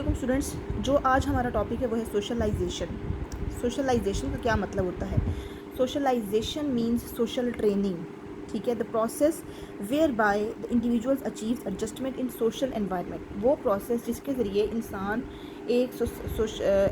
वालेकुम स्टूडेंट्स। जो आज हमारा टॉपिक है वो है सोशलाइजेशन। सोशलाइजेशन का क्या मतलब होता है? Socialization means social training. ठीक है, the process where by the individuals achieves adjustment in social environment. वो प्रोसेस जिसके ज़रिए इंसान एक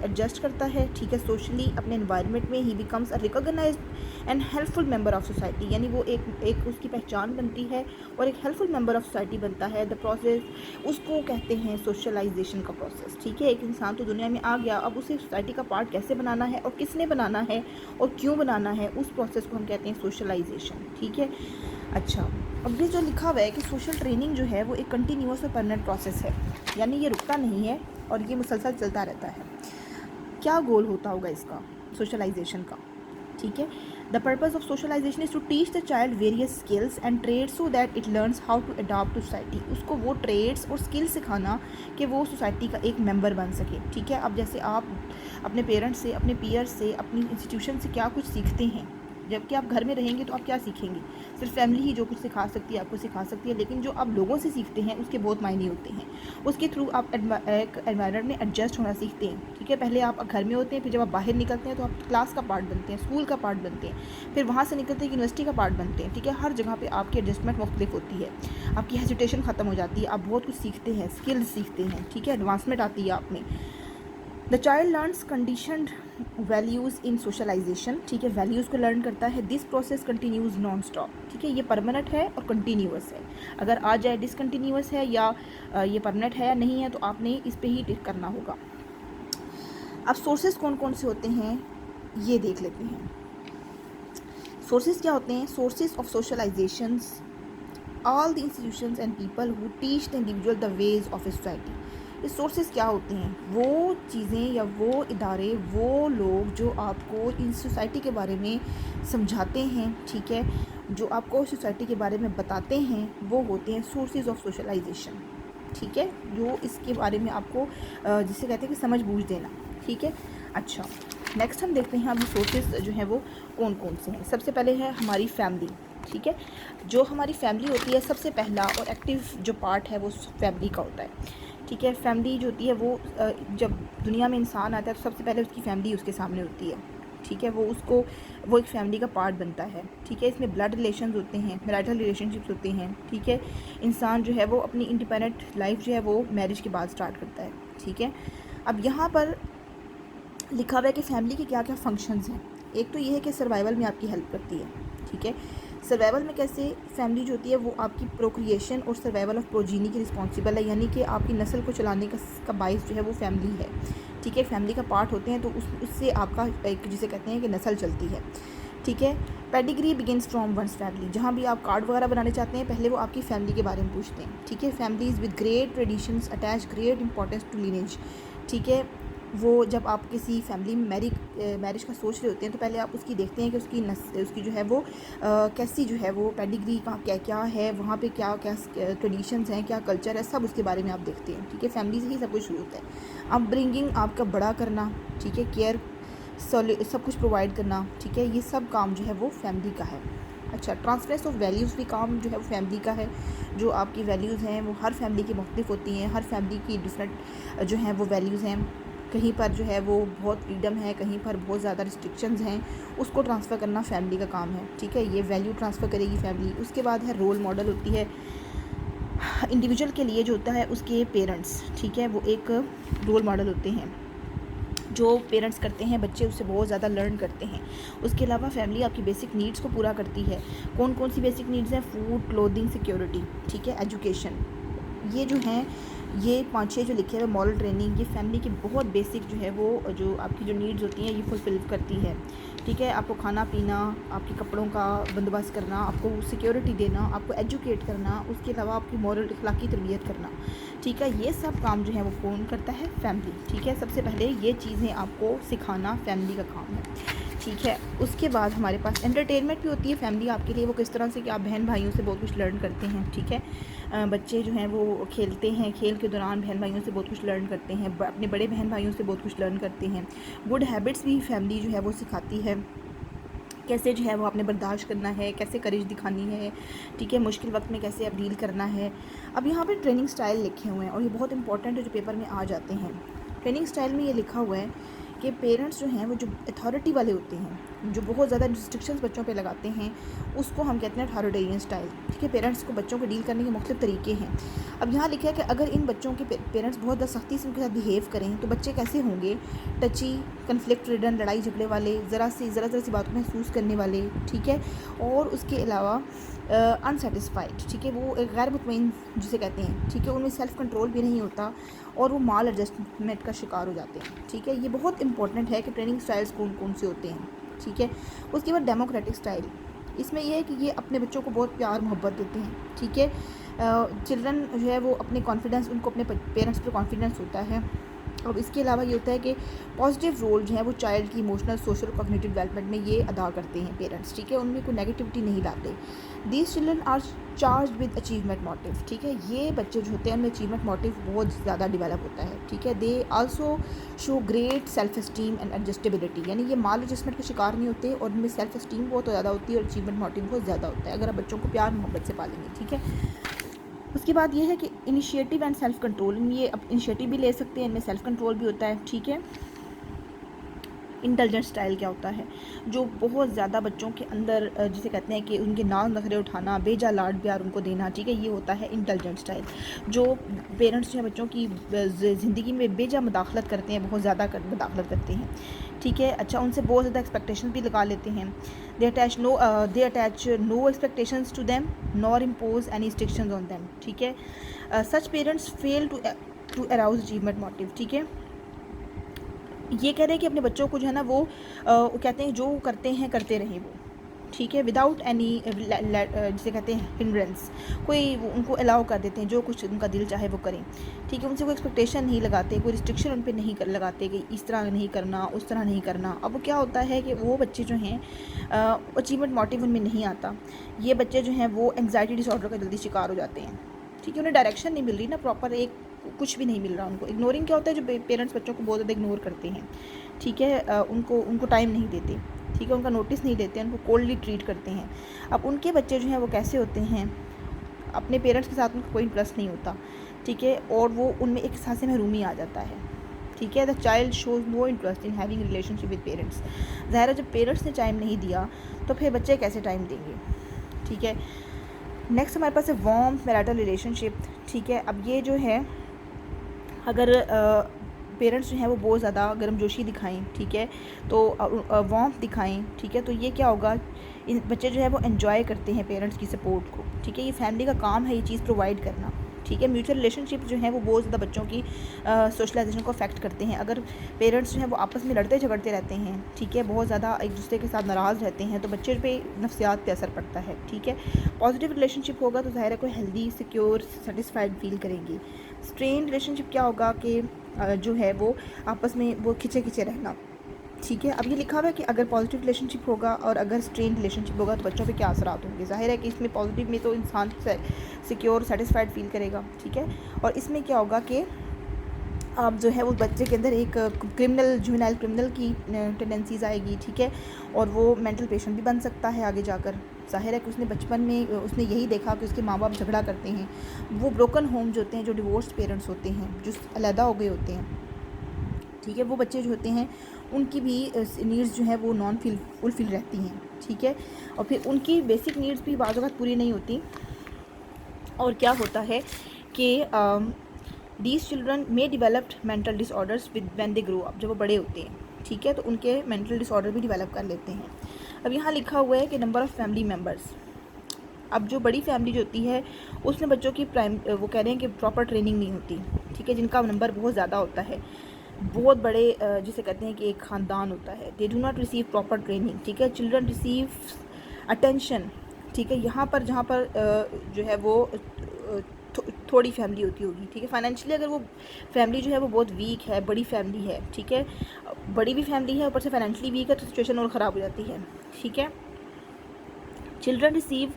एडजस्ट करता है, ठीक है, सोशली अपने एनवायरनमेंट में। ही becomes a recognized and helpful member of society, यानी वो एक उसकी पहचान बनती है और एक हेल्पफुल मेंबर ऑफ सोसाइटी बनता है। द प्रोसेस उसको कहते हैं सोशलाइजेशन का प्रोसेस। ठीक है, एक इंसान तो दुनिया में आ गया, अब उसे सोसाइटी का पार्ट कैसे बनाना है और किसने बनाना है और क्यों बनाना है, उस प्रोसेस को हम कहते हैं सोशलाइजेशन। ठीक है, अच्छा, अब ये जो लिखा हुआ है कि सोशल ट्रेनिंग जो है वो एक कंटिन्यूअस और परमानेंट प्रोसेस है, यानी ये रुकता नहीं है और ये मुसलसल चलता रहता है। क्या गोल होता होगा इसका, सोशलाइजेशन का? ठीक है, the purpose of socialization is to teach the child various skills and trades so that it learns how to adopt to society. उसको वो ट्रेड्स और स्किल्स सिखाना कि वो सोसाइटी का एक मेंबर बन सके। ठीक है, अब जैसे आप अपने पेरेंट्स से, अपने पीयर्स से, अपनी इंस्टीट्यूशन से क्या कुछ सीखते हैं, जबकि आप घर में रहेंगे तो आप क्या सीखेंगे? सिर्फ फैमिली ही जो कुछ सिखा सकती है आपको सिखा सकती है, लेकिन जो आप लोगों से सीखते हैं उसके बहुत मायने होते हैं। उसके थ्रू आप एक एनवायरनमेंट में एडजस्ट होना सीखते हैं। ठीक है, पहले आप घर में होते हैं, फिर जब आप बाहर निकलते हैं तो आप क्लास का पार्ट बनते हैं, स्कूल का पार्ट बनते हैं, फिर वहाँ से निकलते हैं यूनिवर्सिटी का पार्ट बनते हैं। ठीक है, हर जगह पर आपकी एडजस्टमेंट मुख्तलिफ होती है, आपकी हेजिटेशन ख़त्म हो जाती है, आप बहुत कुछ सीखते हैं, स्किल्स सीखते हैं। ठीक है, एडवांसमेंट आती है आप में। The child learns conditioned values in socialization. ठीक है, वैल्यूज़ को लर्न करता है। This process continues non stop. ठीक है, ये परमानेंट है और कंटिन्यूअस है। अगर आ जाए डिसकंटिन्यूअस है या ये परमानेंट है या नहीं है, तो आपने इस पे ही टिक करना होगा। अब सोर्सेज कौन कौन से होते हैं ये देख लेते हैं। सोर्सेज क्या होते हैं? Sources of socialisations all the institutions and people who teach the individual the ways of a society. ये सोर्सेज क्या होते हैं? वो चीज़ें या वो इदारे, वो लोग जो आपको इन सोसाइटी के बारे में समझाते हैं, ठीक है, जो आपको सोसाइटी के बारे में बताते हैं, वो होते हैं सोर्सेज ऑफ सोशलाइजेशन। ठीक है, जो इसके बारे में आपको जिसे कहते हैं कि समझ बूझ देना। ठीक है, अच्छा, नेक्स्ट हम देखते हैं अभी सोर्सेज जो हैं वो कौन कौन से हैं। सबसे पहले है हमारी फैमिली। ठीक है, जो हमारी फैमिली होती है, सबसे पहला और एक्टिव जो पार्ट है वो फैमिली का होता है। ठीक है, फैमिली जो होती है वो जब दुनिया में इंसान आता है तो सबसे पहले उसकी फैमिली उसके सामने होती है। ठीक है, वो एक फैमिली का पार्ट बनता है। ठीक है, इसमें ब्लड रिलेशंस होते हैं, मैरिटल रिलेशनशिप्स होते हैं। ठीक है, इंसान जो है वो अपनी इंडिपेंडेंट लाइफ जो है वो मैरिज के बाद स्टार्ट करता है। ठीक है, अब यहाँ पर लिखा हुआ है कि फैमिली के क्या क्या फंक्शंस हैं। एक तो ये है कि सर्वाइवल में आपकी हेल्प करती है। ठीक है, सर्वाइवल में कैसे? फैमिली जो होती है वो आपकी प्रोक्रिएशन और सर्वाइवल ऑफ प्रोजीनी की रिस्पॉन्सिबल है, यानी कि आपकी नस्ल को चलाने का बाइस जो है वो फैमिली है। ठीक है, फैमिली का पार्ट होते हैं, तो उससे आपका एक जिसे कहते हैं कि नस्ल चलती है। ठीक है, pedigree begins from one's family. जहाँ भी आप कार्ड वगैरह बनाने चाहते हैं, पहले वो आपकी फैमिली के बारे में पूछते हैं। ठीक है, families with great traditions attach great importance to lineage. ठीक है, वो जब आप किसी फैमिली में मैरिज का सोच रहे होते हैं तो पहले आप उसकी देखते हैं कि उसकी जो है वो कैसी जो है वो पेडिग्री का क्या क्या है, वहाँ पे क्या क्या ट्रेडिशंस हैं, क्या कल्चर है, सब उसके बारे में आप देखते हैं। ठीक है, फैमिली से ही सब कुछ शुरू होता है। अपब्रिंगिंग आपका बड़ा करना, ठीक है, केयर सब कुछ प्रोवाइड करना। ठीक है, ये सब काम जो है वो फैमिली का है। अच्छा, ट्रांसफरेंस ऑफ वैल्यूज़ भी काम जो है वो फैमिली का है। जो आपकी वैल्यूज़ हैं वो हर फैमिली की मुख्तलिफ होती हैं, हर फैमिली की डिफरेंट जो हैं वो वैल्यूज़ हैं। कहीं पर जो है वो बहुत फ्रीडम है, कहीं पर बहुत ज़्यादा रिस्ट्रिक्शंस हैं, उसको ट्रांसफ़र करना फैमिली का काम है। ठीक है, ये वैल्यू ट्रांसफ़र करेगी फैमिली। उसके बाद है रोल मॉडल होती है इंडिविजुअल के लिए जो होता है उसके पेरेंट्स। ठीक है, वो एक रोल मॉडल होते हैं। जो पेरेंट्स करते हैं बच्चे उससे बहुत ज़्यादा लर्न करते हैं। उसके अलावा फैमिली आपकी बेसिक नीड्स को पूरा करती है। कौन कौन सी बेसिक नीड्स हैं? फूड, क्लोथिंग, सिक्योरिटी, ठीक है, एजुकेशन। ये जो हैं ये 5-6 जो लिखे हुए मॉरल ट्रेनिंग, ये फैमिली की बहुत बेसिक जो है वो जो आपकी जो नीड्स होती हैं ये फुलफ़िल करती है। ठीक है, आपको खाना पीना, आपके कपड़ों का बंदोबस्त करना, आपको सिक्योरिटी देना, आपको एजुकेट करना, उसके अलावा आपकी मॉरल अखलाकी तरबियत करना। ठीक है, ये सब काम जो है वो कौन करता है? फैमिली। ठीक है, सबसे पहले ये चीज़ें आपको सिखाना फैमिली का काम है। ठीक है, उसके बाद हमारे पास एंटरटेनमेंट भी होती है फैमिली आपके लिए। वो किस तरह से कि आप बहन भाइयों से बहुत कुछ लर्न करते हैं। ठीक है, बच्चे जो हैं वो खेलते हैं, खेल के दौरान बहन भाइयों से बहुत कुछ लर्न करते हैं, अपने बड़े बहन भाइयों से बहुत कुछ लर्न करते हैं। गुड हैबिट्स भी फैमिली जो है वो सिखाती है। कैसे जो है वो आपने बर्दाश्त करना है, कैसे करेज दिखानी है, ठीक है, मुश्किल वक्त में कैसे अब डील करना है। अब यहाँ पे ट्रेनिंग स्टाइल लिखे हुए हैं और ये बहुत इंपॉर्टेंट है, जो पेपर में आ जाते हैं। ट्रेनिंग स्टाइल में ये लिखा हुआ है कि पेरेंट्स जो हैं वो जो अथॉरिटी वाले होते हैं, जो बहुत ज़्यादा रिस्ट्रिक्शंस बच्चों पे लगाते हैं, उसको हम कहते हैं अथॉरिटेरियन स्टाइल, ठीक है। पेरेंट्स को बच्चों को डील करने के मुख्तलिफ तरीके हैं। अब यहाँ लिखा है कि अगर इन बच्चों के पेरेंट्स बहुत ज़्यादा सख्ती से उनके साथ बिहेव करें तो बच्चे कैसे होंगे, टची, कन्फ्लिक्ट रिडन, लड़ाई झगड़े वाले, ज़रा सी बातों में महसूस करने वाले, ठीक है, और उसके अलावा अनसेटिस्फाइड, ठीक है, वो एक गैर मुतमईन जिसे कहते हैं, ठीक है, उनमें सेल्फ़ कंट्रोल भी नहीं होता और वो माल एडजस्टमेंट का शिकार हो जाते हैं, ठीक है। ये बहुत इंपॉर्टेंट है कि ट्रेनिंग स्टाइल्स कौन कौन से होते हैं, ठीक है। उसके बाद डेमोक्रेटिक स्टाइल, इसमें यह है कि ये अपने बच्चों को बहुत प्यार मोहब्बत देते हैं, ठीक है। चिल्ड्रन जो है वो अपने कॉन्फिडेंस, उनको अपने पेरेंट्स पर कॉन्फिडेंस होता है। और इसके अलावा ये होता है कि पॉजिटिव रोल जो है वो चाइल्ड की इमोशनल, सोशल, कॉग्निटिव डेवलपमेंट में ये अदा करते हैं पेरेंट्स, ठीक है, उनमें कोई नेगेटिविटी नहीं लाते। These children are charge with achievement motive, ठीक है, ये बच्चे जो होते हैं उनमें अचीवमेंट मोटिव बहुत ज़्यादा डेवलप होता है, ठीक है। They also show great self esteem and adjustability, यानी ये माल एडजस्टमेंट का शिकार नहीं होते और उनमें सेल्फ एस्टीम बहुत ज़्यादा होती है और अचीवमेंट मोटिव बहुत ज़्यादा होता है अगर आप बच्चों को प्यार मोहब्बत से पालेंगे, ठीक है। उसके बाद ये है कि इनिशिएटिव एंड सेल्फ कंट्रोल, ये अब इनिशिएटिव भी ले सकते हैं, इनमें सेल्फ कंट्रोल भी होता है, ठीक है। इंटेलिजेंट स्टाइल क्या होता है, जो बहुत ज़्यादा बच्चों के अंदर जिसे कहते हैं कि उनके नाज नखरे उठाना, बेजा लाड प्यार उनको देना, ठीक है, ये होता है इंटेलिजेंट स्टाइल। जो पेरेंट्स जो हैं बच्चों की ज़िंदगी में बेजा मुदाखलत करते हैं, बहुत ज़्यादा मुदाखलत करते हैं, ठीक है। अच्छा, उनसे बहुत ज़्यादा एक्सपेक्टेशन भी लगा लेते हैं। They attach no expectations to them nor impose any restrictions on them, ठीक है। Such parents fail to arouse achievement motive, ठीक है। ये कह रहे हैं कि अपने बच्चों को जो है ना वो कहते हैं जो करते हैं करते रहें वो, ठीक है, विदाउट एनी जिसे कहते हैं हिंड्रेंस, कोई वो उनको अलाउ कर देते हैं जो कुछ उनका दिल चाहे वो करें, ठीक है। उनसे कोई एक्सपेक्टेशन नहीं लगाते, कोई रिस्ट्रिक्शन उन पर नहीं लगाते कि इस तरह नहीं करना, उस तरह नहीं करना। अब वो क्या होता है कि वो बच्चे जो हैं अचीवमेंट मोटिव उनमें नहीं आता, ये बच्चे जो हैं वो एंग्जाइटी डिसऑर्डर का जल्दी शिकार हो जाते हैं, ठीक है। उन्हें डायरेक्शन नहीं मिल रही ना प्रॉपर, एक कुछ भी नहीं मिल रहा उनको। इग्नोरिंग क्या होता है, जो पेरेंट्स बच्चों को बहुत ज़्यादा इग्नोर करते हैं, ठीक है, उनको टाइम नहीं देते, ठीक है, उनका नोटिस नहीं देते, उनको कोल्डली ट्रीट करते हैं। अब उनके बच्चे जो हैं वो कैसे होते हैं, अपने पेरेंट्स के साथ उनका कोई इंटरेस्ट नहीं होता, ठीक है, और वो उनमें एक हिसाब से महरूमी आ जाता है, ठीक है। The child shows no interest in having relationship with parents, ज़ाहिर है जब पेरेंट्स ने टाइम नहीं दिया तो फिर बच्चे कैसे टाइम देंगे, ठीक है। नेक्स्ट हमारे पास है वार्म मैरिटल रिलेशनशिप, ठीक है। अब ये जो है अगर पेरेंट्स जो हैं वो बहुत ज़्यादा गर्मजोशी दिखाएं, ठीक है, तो वार्मथ दिखाएं, ठीक है, तो ये क्या होगा, इन बच्चे जो है वो एंजॉय करते हैं पेरेंट्स की सपोर्ट को, ठीक है। ये फैमिली का काम है ये चीज़ प्रोवाइड करना, ठीक है। म्यूचुअल रिलेशनशिप जो है वो बहुत ज़्यादा बच्चों की सोशलाइजेशन को अफेक्ट करते हैं। अगर पेरेंट्स जो हैं वो आपस में लड़ते झगड़ते रहते हैं, ठीक है, बहुत ज़्यादा एक दूसरे के साथ नाराज़ रहते हैं, तो बच्चे पे नफ्सियात पे असर पड़ता है, ठीक है। पॉजिटिव रिलेशनशिप होगा तो ज़ाहिर है कोई हेल्दी, सिक्योर, सेटिस्फाइड फील करेंगी। स्ट्रेन रिलेशनशिप क्या होगा कि जो है वो आपस में वो खिंचे खिंचे रहना, ठीक है। अब ये लिखा हुआ है कि अगर पॉजिटिव रिलेशनशिप होगा और अगर स्ट्रेन रिलेशनशिप होगा तो बच्चों पे क्या असरात होंगे। ज़ाहिर है कि इसमें पॉजिटिव में तो इंसान सिक्योर, सेटिस्फाइड फील करेगा, ठीक है, और इसमें क्या होगा कि आप जो है वो बच्चे के अंदर एक जुवेनाइल क्रिमिनल की टेंडेंसीज़ आएगी, ठीक है, और वो मेंटल पेशेंट भी बन सकता है आगे जाकर। ज़ाहिर है कि उसने बचपन में उसने यही देखा कि उसके माँ बाप झगड़ा करते हैं, वो ब्रोकन होम जो होते हैं, जो डिवोर्स पेरेंट्स होते हैं, जो अलहदा हो गए होते हैं, ठीक है, वो बच्चे जो होते हैं उनकी भी नीड्स जो है वो नॉन फुलफिल रहती हैं, ठीक है, और फिर उनकी बेसिक नीड्स भी बाज़ वक़्त पूरी नहीं होती। और क्या होता है कि these children may developed mental disorders with when they grow up, जब वो बड़े होते हैं, ठीक है, तो उनके मेंटल डिसऑर्डर भी डिवेलप कर लेते हैं। अब यहाँ लिखा हुआ है कि नंबर ऑफ़ फैमिली मेम्बर्स, अब जो बड़ी फैमिली जो होती है उसमें बच्चों की वो कह रहे हैं कि प्रॉपर ट्रेनिंग नहीं होती, ठीक है, जिनका नंबर बहुत ज़्यादा होता है, बहुत बड़े जिसे कहते हैं कि एक ख़ानदान होता है, they do not receive proper training, ठीक है। चिल्ड्रन रिसीव अटेंशन, ठीक है, यहाँ पर जहाँ पर जो है वो थोड़ी फैमिली होती होगी, ठीक है। फाइनेंशियली अगर वो फैमिली जो है वो बहुत वीक है, बड़ी फैमिली है, ठीक है, बड़ी भी फैमिली है, ऊपर से फाइनेंशियली वीक है, तो सिचुएशन और ख़राब हो जाती है, ठीक है। चिल्ड्रन रिसीव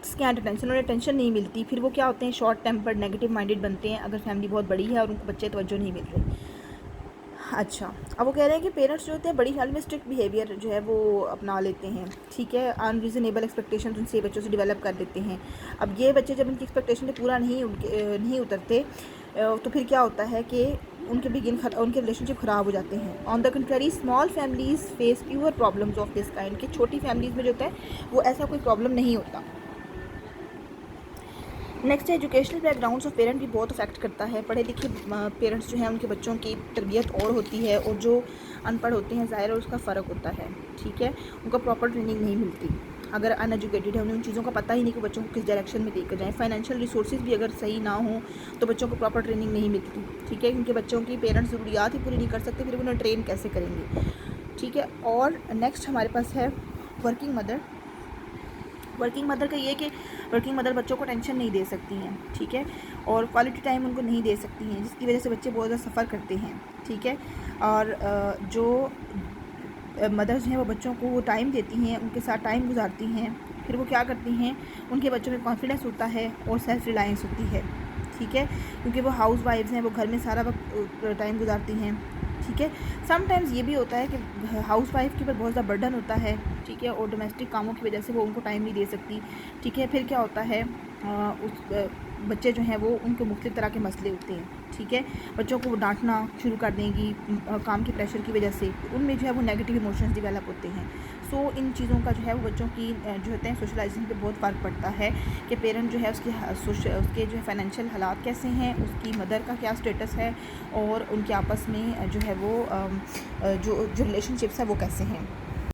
स्कैंट अटेंशन, उन्हें अटेंशन नहीं मिलती, फिर वो क्या होते हैं, शॉर्ट टेम्पर्ड, नेगेटिव माइंडेड बनते हैं अगर फैमिली बहुत बड़ी है और उनको बच्चे तवज्जो नहीं मिल रही। अच्छा, अब वो कह रहे हैं कि पेरेंट्स जो होते हैं बड़ी हाल में स्ट्रिक्ट बिहेवियर जो है वो अपना लेते हैं, ठीक है। अनरीज़नेबल एक्सपेक्टेशंस उनसे बच्चों से डेवलप कर देते हैं। अब ये बच्चे जब उनकी एक्सपेक्टेशन पे पूरा नहीं उतरते तो फिर क्या होता है कि उनके रिलेशनशिप ख़राब हो जाते हैं। On the country small families face fewer problems of this kind, कि छोटी फैमिलीज़ में जो होता है वो ऐसा कोई प्रॉब्लम नहीं होता। नेक्स्ट है एजुकेशनल बैकग्राउंड्स ऑफ पेरेंट भी बहुत अफेक्ट करता है। पढ़े लिखे पेरेंट्स जो हैं उनके बच्चों की तरबियत और होती है, और जो अनपढ़ होते हैं ज़ाहिर है उसका फ़र्क होता है, ठीक है। उनको प्रॉपर ट्रेनिंग नहीं मिलती। अगर अनएजुकेटेड है, उन्हें उन चीज़ों का पता ही नहीं कि बच्चों को किस डायरेक्शन में लेकर जाएँ। फाइनेंशियल रिसोर्सेज भी अगर सही ना हो तो बच्चों को प्रॉपर ट्रेनिंग नहीं मिलती, ठीक है। उनके बच्चों की पेरेंट्स ज़रूरियात ही पूरी नहीं कर सकते, फिर उन्हें ट्रेन कैसे करेंगे, ठीक है। और नेक्स्ट हमारे पास है वर्किंग मदर। वर्किंग मदर का ये कि वर्किंग मदर बच्चों को टेंशन नहीं दे सकती हैं, ठीक है, और क्वालिटी टाइम उनको नहीं दे सकती हैं, जिसकी वजह से बच्चे बहुत ज़्यादा सफ़र करते हैं, ठीक है। और जो मदर्स हैं वो बच्चों को वो टाइम देती हैं, उनके साथ टाइम गुजारती हैं, फिर वो क्या करती हैं, उनके बच्चों में कॉन्फिडेंस होता है और सेल्फ रिलायंस होती है, ठीक है, क्योंकि वो हाउस वाइफ्स हैं, वो घर में सारा वक्त टाइम गुजारती हैं, ठीक है। समटाइम्स ये भी होता है कि हाउस वाइफ के ऊपर बहुत ज़्यादा बर्डन होता है, ठीक है, और डोमेस्टिक कामों की वजह से वो उनको टाइम नहीं दे सकती, ठीक है। फिर क्या होता है बच्चे जो हैं वो उनके मुख्तलिफ़ तरह के मसले होते हैं, ठीक है। बच्चों को वो डांटना शुरू कर देंगी काम के प्रेशर की वजह से, उनमें जो है वो नेगेटिव इमोशंस डेवलप होते हैं। सो इन चीज़ों का जो है वो बच्चों की जो होते हैं सोशलाइजेशन पे बहुत फ़र्क पड़ता है कि पेरेंट जो है उसके जो है फाइनेंशियल हालात कैसे हैं, उसकी मदर का क्या स्टेटस है, और उनके आपस में जो है वो जो रिलेशनशिप्स है वो कैसे हैं।